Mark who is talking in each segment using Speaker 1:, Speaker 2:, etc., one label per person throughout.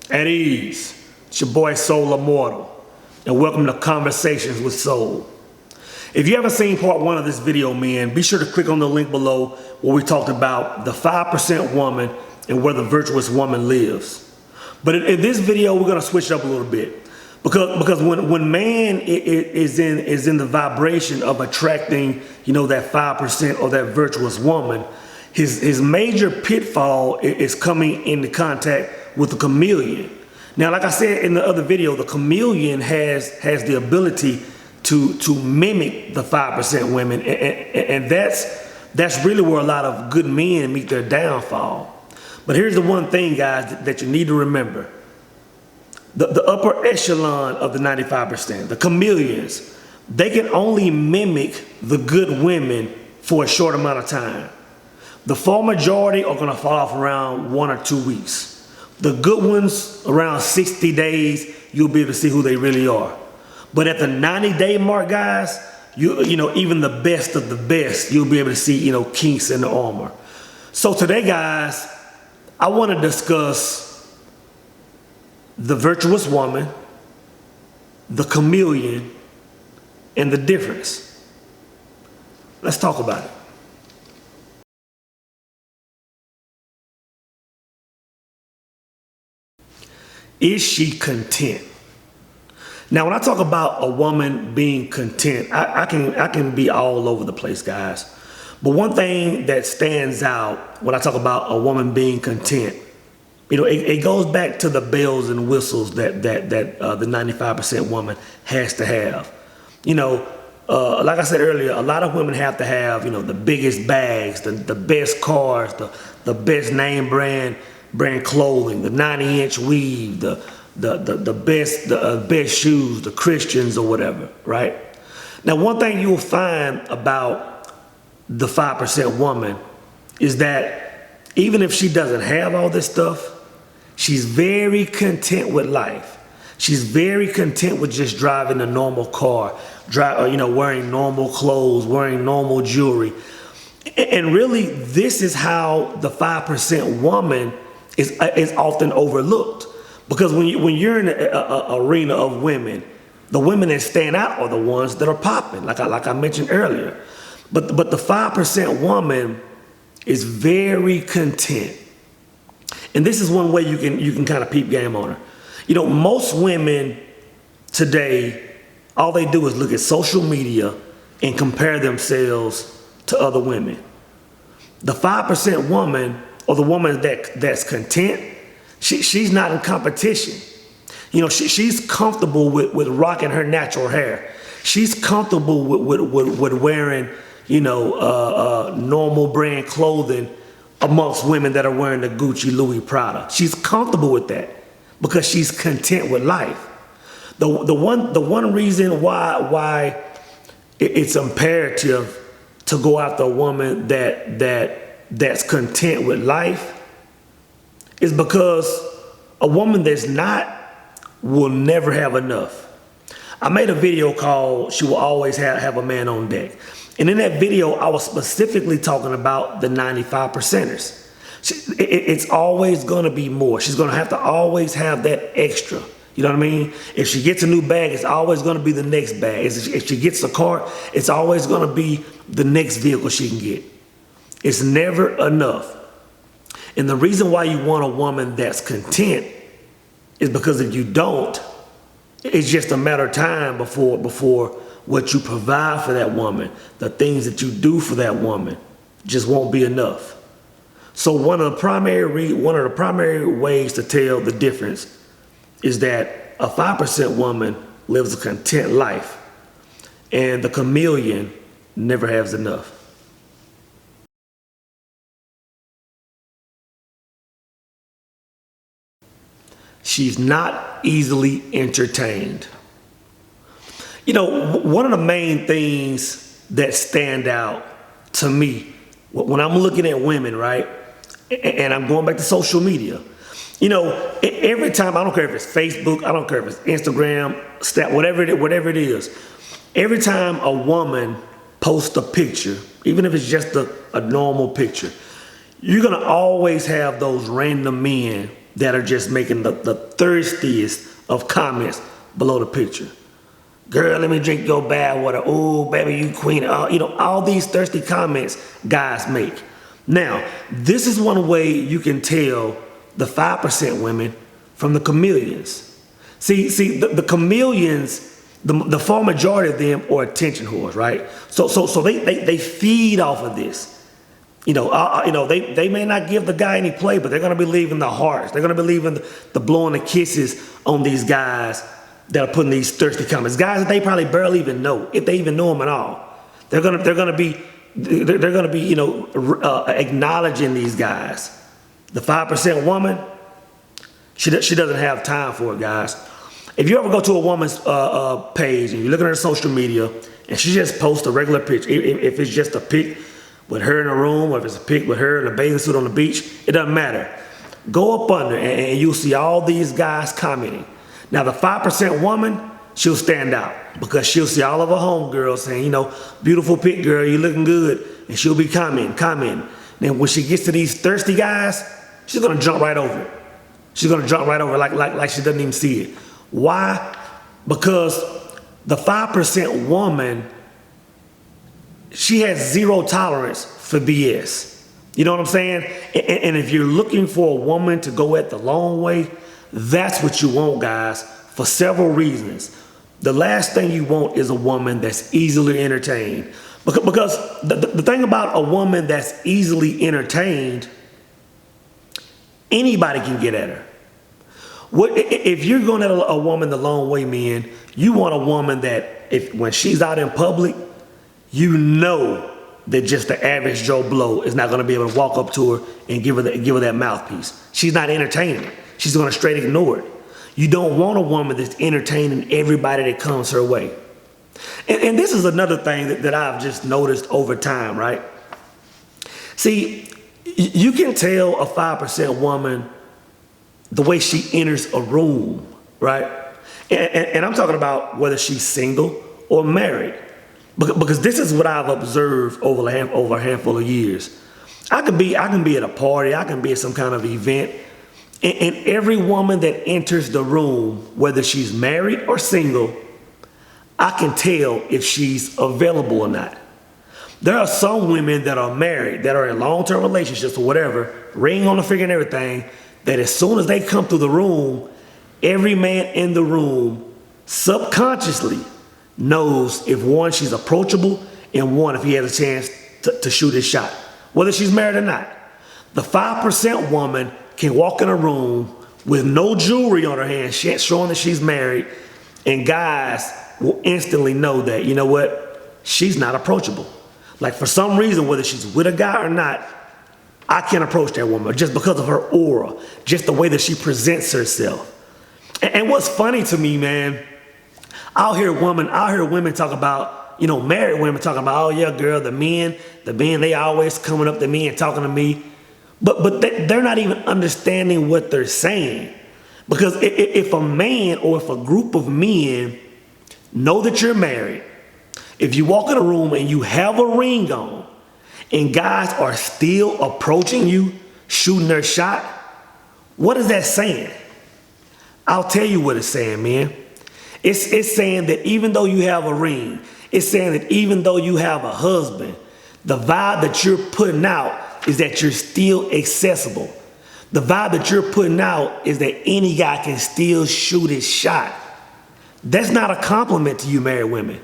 Speaker 1: At ease. It's your boy Soul Immortal, and welcome to Conversations with Soul. If you haven't seen part one of this video, man, be sure to click on the link below where we talked about the 5% woman and where the virtuous woman lives. But in this video, we're gonna switch it up a little bit. Because when man is in the vibration of attracting, that 5% or that virtuous woman, his major pitfall is coming into contact with the chameleon. Now, like I said in the other video, the chameleon has the ability to mimic the 5% women, and that's really where a lot of good men meet their downfall. But here's the one thing, guys, that you need to remember. The upper echelon of the 95%, the chameleons, they can only mimic the good women for a short amount of time. The far majority are gonna fall off around 1 or 2 weeks. The good ones, around 60 days, you'll be able to see who they really are. But at the 90-day mark, guys, even the best of the best, you'll be able to see, kinks in the armor. So today, guys, I want to discuss the virtuous woman, the chameleon, and the difference. Let's talk about it. Is she content? Now, when I talk about a woman being content, I can be all over the place, guys. But one thing that stands out when I talk about a woman being content, it goes back to the bells and whistles that the 95% woman has to have. Like I said earlier, a lot of women have to have, the biggest bags, the best cars, the best name brand clothing, the 90-inch weave, the best shoes, the Christians or whatever, right? Now, one thing you'll find about the 5% woman is that even if she doesn't have all this stuff, she's very content with life. She's very content with just driving a normal car, wearing normal clothes, wearing normal jewelry. And really, this is how the 5% woman is often overlooked. Because when you're in an arena of women, the women that stand out are the ones that are popping, like I mentioned earlier. But the 5% woman is very content. And this is one way you can kind of peep game on her. Most women today, all they do is look at social media and compare themselves to other women. The 5% woman, or the woman that's content, she's not in competition. She's comfortable with rocking her natural hair. She's comfortable with wearing, normal brand clothing amongst women that are wearing the Gucci, Louis, Prada. She's comfortable with that because she's content with life. The one reason why it's imperative to go after a woman that's content with life is because a woman that's not will never have enough. I made a video called "She Will Always Have a Man on Deck." And in that video, I was specifically talking about the 95%ers. It's always gonna be more. She's gonna have to always have that extra. You know what I mean? If she gets a new bag, it's always gonna be the next bag. If she gets a car, it's always gonna be the next vehicle she can get. It's never enough. And the reason why you want a woman that's content is because if you don't, it's just a matter of time before what you provide for that woman, the things that you do for that woman, just won't be enough. So one of the primary ways to tell the difference is that a 5% woman lives a content life, and the chameleon never has enough. She's not easily entertained. One of the main things that stand out to me when I'm looking at women, right, and I'm going back to social media, every time, I don't care if it's Facebook, I don't care if it's Instagram, whatever it is, every time a woman posts a picture, even if it's just a normal picture, you're gonna always have those random men that are just making the thirstiest of comments below the picture. Girl, let me drink your bad water. Oh, baby, you queen. All these thirsty comments guys make. Now, this is one way you can tell the 5% women from the chameleons. See, the chameleons, the far majority of them are attention whores, right? So they feed off of this. They may not give the guy any play, but they're going to be leaving the hearts. They're going to be leaving the blowing the kisses on these guys that are putting these thirsty comments. Guys that they probably barely even know, if they even know them at all. They're going to be acknowledging these guys. The 5% woman, she doesn't have time for it, guys. If you ever go to a woman's page and you're looking at her social media and she just posts a regular picture, if it's just a pic with her in a room or if it's a pic with her in a bathing suit on the beach, it doesn't matter. Go up under and you'll see all these guys commenting. Now the 5% woman, she'll stand out because she'll see all of her homegirls saying, beautiful pic, girl, you looking good. And she'll be commenting. Then when she gets to these thirsty guys, she's gonna jump right over it. She's gonna jump right over it like she doesn't even see it. Why? Because the 5% woman, she has zero tolerance for BS. You know what I'm saying? And if you're looking for a woman to go at the long way, that's what you want, guys, for several reasons. The last thing you want is a woman that's easily entertained. Because the thing about a woman that's easily entertained, anybody can get at her. If you're going at a woman the long way, man, you want a woman that when she's out in public, you know that just the average Joe Blow is not going to be able to walk up to her and give her that mouthpiece. She's not entertaining. She's going to straight ignore it. You don't want a woman that's entertaining everybody that comes her way. And this is another thing that I've just noticed over time, right? See, you can tell a 5% woman the way she enters a room, right? And I'm talking about whether she's single or married. Because this is what I've observed over a handful of years. I can be at a party, I can be at some kind of event, and every woman that enters the room, whether she's married or single, I can tell if she's available or not. There are some women that are married, that are in long-term relationships or whatever, ring on the finger and everything, that as soon as they come through the room, every man in the room subconsciously knows if one, she's approachable, and one, if he has a chance to shoot his shot, whether she's married or not. The 5% woman can walk in a room with no jewelry on her hand, showing that she's married, and guys will instantly know that, you know what, she's not approachable. Like for some reason, whether she's with a guy or not, I can't approach that woman just because of her aura, just the way that she presents herself. And what's funny to me, man, I'll hear women talk about, married women talking about, oh yeah, girl, the men, they always coming up to me and talking to me. But they're not even understanding what they're saying. Because if a man or if a group of men know that you're married, if you walk in a room and you have a ring on and guys are still approaching you, shooting their shot, what is that saying? I'll tell you what it's saying, man. It's saying that even though you have a ring, it's saying that even though you have a husband, the vibe that you're putting out is that you're still accessible. The vibe that you're putting out is that any guy can still shoot his shot. That's not a compliment to you married women.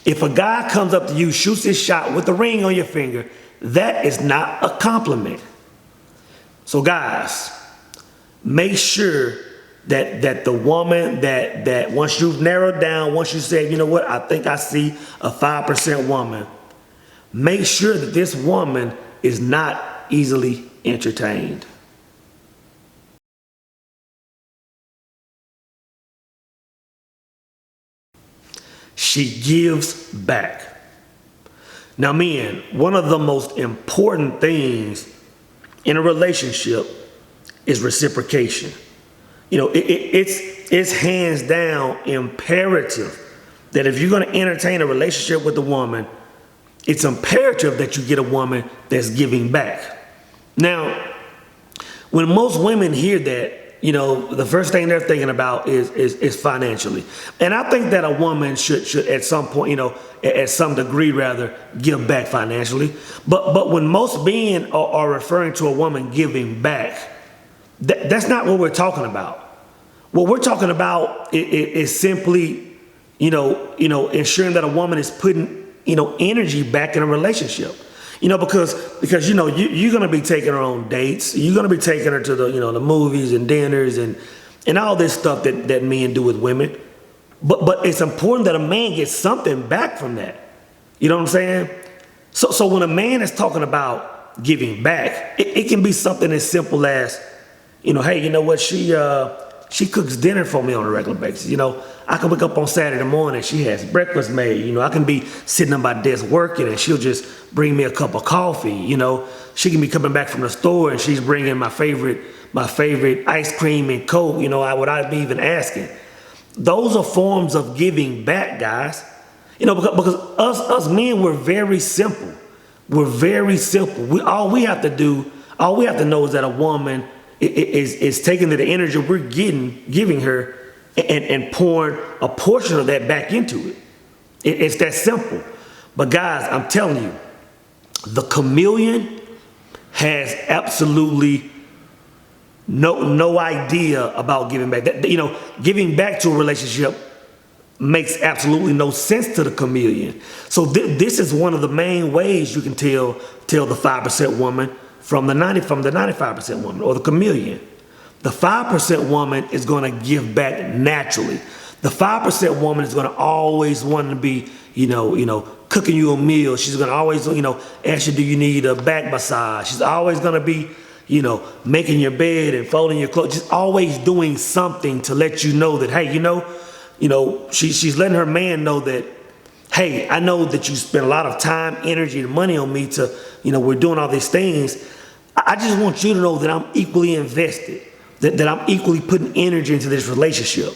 Speaker 1: If a guy comes up to you, shoots his shot with the ring on your finger, that is not a compliment. So guys, make sure that the woman that once you've narrowed down, once you say, you know what, I think I see a 5% woman, make sure that this woman is not easily entertained. She gives back. Now, men, one of the most important things in a relationship is reciprocation. It's hands down imperative that if you're going to entertain a relationship with a woman, it's imperative that you get a woman that's giving back. Now, When most women hear that, the first thing they're thinking about is financially. And I think that a woman should at some point, at some degree rather, give back financially. But when most men are referring to a woman giving back, that's not what we're talking about. What we're talking about is simply, ensuring that a woman is putting, energy back in a relationship. Because you're gonna be taking her on dates. You're gonna be taking her to the movies and dinners and all this stuff that men do with women. But it's important that a man gets something back from that. You know what I'm saying? So when a man is talking about giving back, it can be something as simple as, hey, you know what, she cooks dinner for me on a regular basis. I can wake up on Saturday morning, she has breakfast made. I can be sitting at my desk working and she'll just bring me a cup of coffee. She can be coming back from the store and she's bringing my favorite ice cream and Coke, without me even asking. Those are forms of giving back, guys. Because us men, we're very simple. We're very simple. All we have to know is that a woman is taking the energy we're giving her and pouring a portion of that back into it. It's that simple. But guys, I'm telling you, the chameleon has absolutely no idea about giving back. Giving back to a relationship makes absolutely no sense to the chameleon. So this is one of the main ways you can tell the 5% woman from the 95% woman, or the chameleon. The 5% woman is going to give back naturally. The 5% woman is going to always want to be, cooking you a meal. She's going to always, ask you, do you need a back massage? She's always going to be, making your bed and folding your clothes. Just always doing something to let you know that, hey, she's letting her man know that, hey, I know that you spend a lot of time, energy, and money on me to, we're doing all these things. I just want you to know that I'm equally invested, that I'm equally putting energy into this relationship.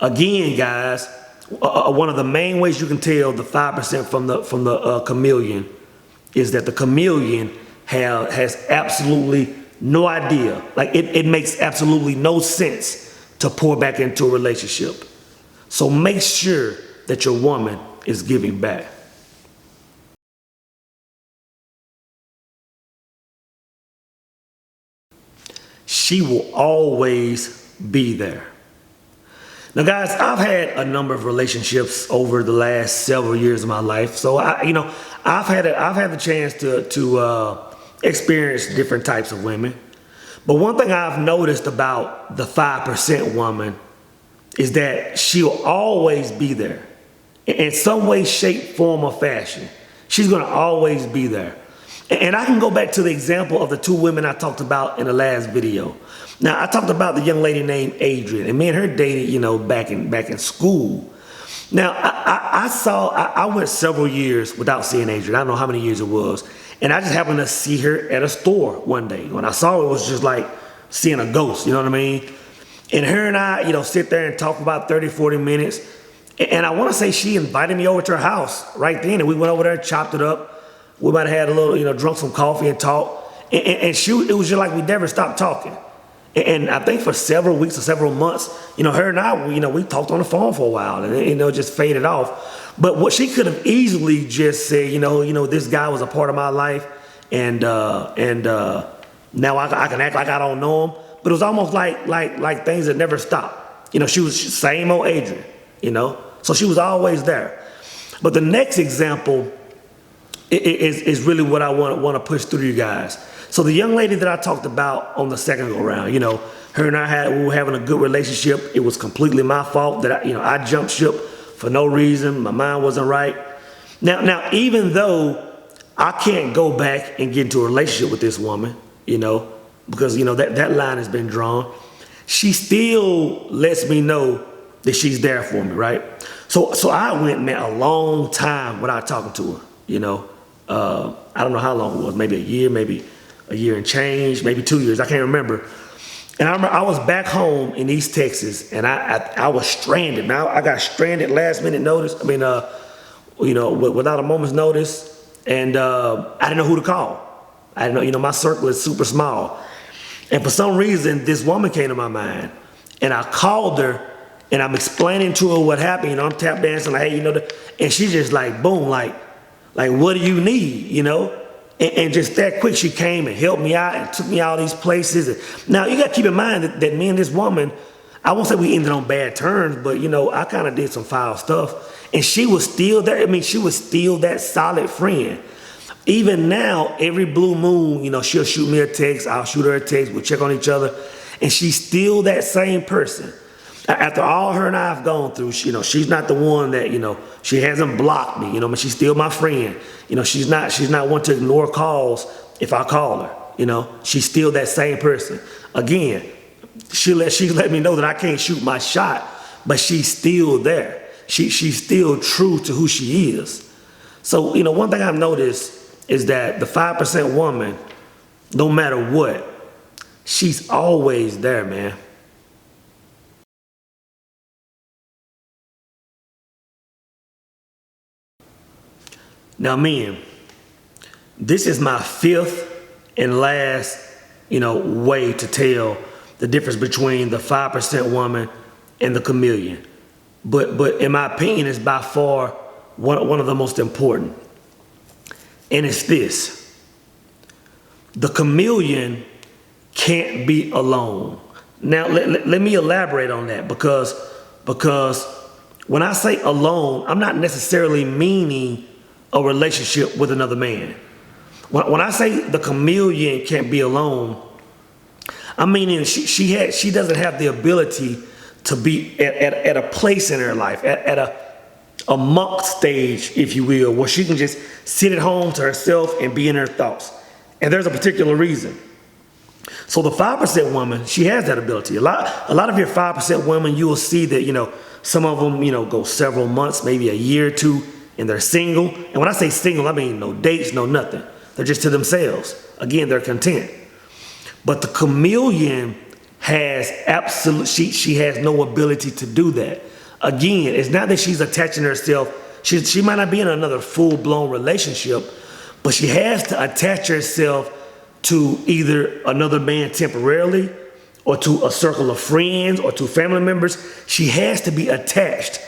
Speaker 1: Again, guys, one of the main ways you can tell the 5% from the chameleon is that the chameleon has absolutely no idea. Like it makes absolutely no sense to pour back into a relationship. So make sure that your woman is giving back. She will always be there. Now, guys, I've had a number of relationships over the last several years of my life, so I've had the chance to experience different types of women. But one thing I've noticed about the 5% woman is that she'll always be there in some way, shape, form, or fashion. She's going to always be there. And I can go back to the example of the two women I talked about in the last video. Now, I talked about the young lady named Adrian, and me and her dated, back in school. Now, I went several years without seeing Adrian. I don't know how many years it was. And I just happened to see her at a store one day. When I saw her, it was just like seeing a ghost, you know what I mean? And her and I, sit there and talk for about 30, 40 minutes. And I want to say she invited me over to her house right then. And we went over there, chopped it up. We might have had a little, drunk some coffee and talked. And it was just like we never stopped talking. And I think for several weeks or several months, her and I, we talked on the phone for a while and, it just faded off. But what she could have easily just said, this guy was a part of my life and now I can act like I don't know him. But it was almost like things that never stopped. She was same old Adrian, so she was always there. But the next example is really what I want to push through you guys. So the young lady that I talked about on the second go round, her and we were having a good relationship. It was completely my fault that I jumped ship for no reason. My mind wasn't right. Now, even though I can't go back and get into a relationship with this woman, because that line has been drawn, she still lets me know that she's there for me, right? So I went, man, a long time without talking to her, I don't know how long it was, maybe a year and change, maybe 2 years, I can't remember. And I remember I was back home in East Texas and I was stranded. Now I got stranded last minute notice, without a moment's notice, and I didn't know who to call. I didn't know, my circle is super small. And for some reason, this woman came to my mind, and I called her, and I'm explaining to her what happened. You know, I'm tap dancing like, hey, you know, and she just like, boom, like, what do you need, you know? And just that quick, she came and helped me out and took me all these places. And now, you got to keep in mind that me and this woman, I won't say we ended on bad terms, but, you know, I kind of did some foul stuff. And she was still there. I mean, she was still that solid friend. Even now, every blue moon, you know, she'll shoot me a text, I'll shoot her a text, we'll check on each other. And she's still that same person. After all her and I have gone through, you know, she's not the one that, you know, she hasn't blocked me, you know, but she's still my friend. You know, she's not one to ignore calls if I call her, you know. She's still that same person. Again, she let me know that I can't shoot my shot, but she's still there. She's still true to who she is. So, you know, one thing I've noticed is that the 5% woman, no matter what, she's always there, man. Now, men, this is my fifth and last, you know, way to tell the difference between the 5% woman and the chameleon. But in my opinion, it's by far one of the most important. And it's this. The chameleon can't be alone. Now, let me elaborate on that because when I say alone, I'm not necessarily meaning a relationship with another man. When I say the chameleon can't be alone, I'm meaning she doesn't have the ability to be at a place in her life, at a monk stage, if you will, where she can just sit at home to herself and be in her thoughts. And there's a particular reason. So the 5% woman, she has that ability. A lot of your 5% women, you will see that, you know, some of them, you know, go several months, maybe a year or two, and they're single. And when I say single, I mean no dates, no nothing. They're just to themselves. Again, they're content. But the chameleon has she has no ability to do that. Again, it's not that she's attaching herself. She might not be in another full-blown relationship, but she has to attach herself to either another man temporarily or to a circle of friends or to family members. She has to be attached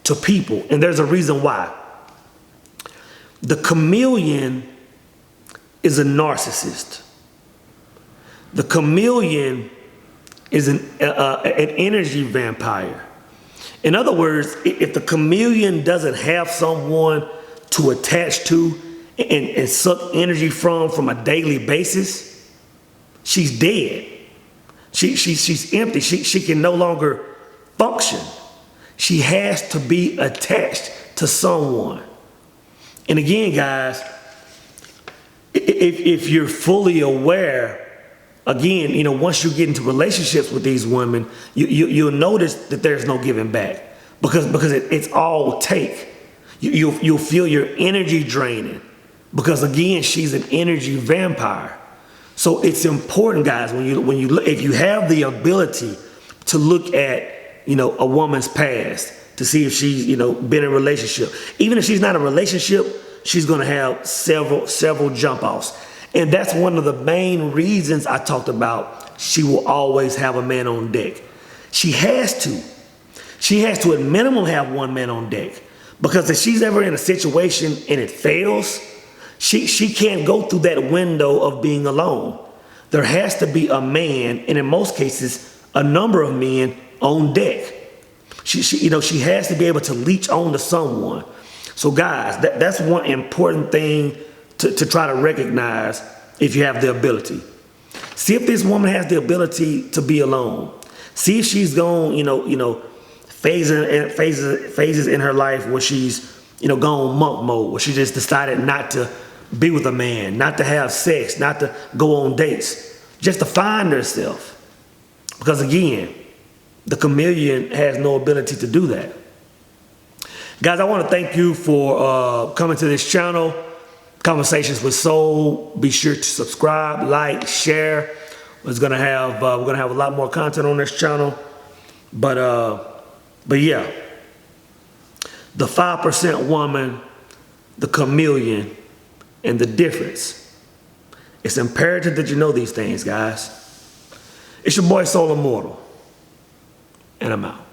Speaker 1: to people, and there's a reason why. The chameleon is a narcissist. The chameleon is an energy vampire. In other words, if the chameleon doesn't have someone to attach to and suck energy from a daily basis, she's dead. She's empty. She can no longer function. She has to be attached to someone. And again, guys, if you're fully aware, again, you know, once you get into relationships with these women, you'll notice that there's no giving back because it's all take. You'll feel your energy draining because, again, she's an energy vampire. So it's important, guys, when you look, if you have the ability to look at, you know, a woman's past to see if she's, you know, been in a relationship. Even if she's not in a relationship, she's going to have several jump offs. And that's one of the main reasons I talked about she will always have a man on deck. She has to. She has to at minimum have one man on deck. Because if she's ever in a situation and it fails, she can't go through that window of being alone. There has to be a man, and in most cases, a number of men on deck. She has to be able to leech on to someone. So guys, that's one important thing to try to recognize if you have the ability. See if this woman has the ability to be alone. See if she's gone, phases in her life where she's, gone monk mode, where she just decided not to be with a man, not to have sex, not to go on dates, just to find herself. Because again, the chameleon has no ability to do that. Guys, I want to thank you for coming to this channel, Conversations with Soul. Be sure to subscribe, like, share. We're gonna have a lot more content on this channel. But yeah, the 5% woman, the chameleon, and the difference. It's imperative that you know these things, guys. It's your boy Soul Immortal, and I'm out.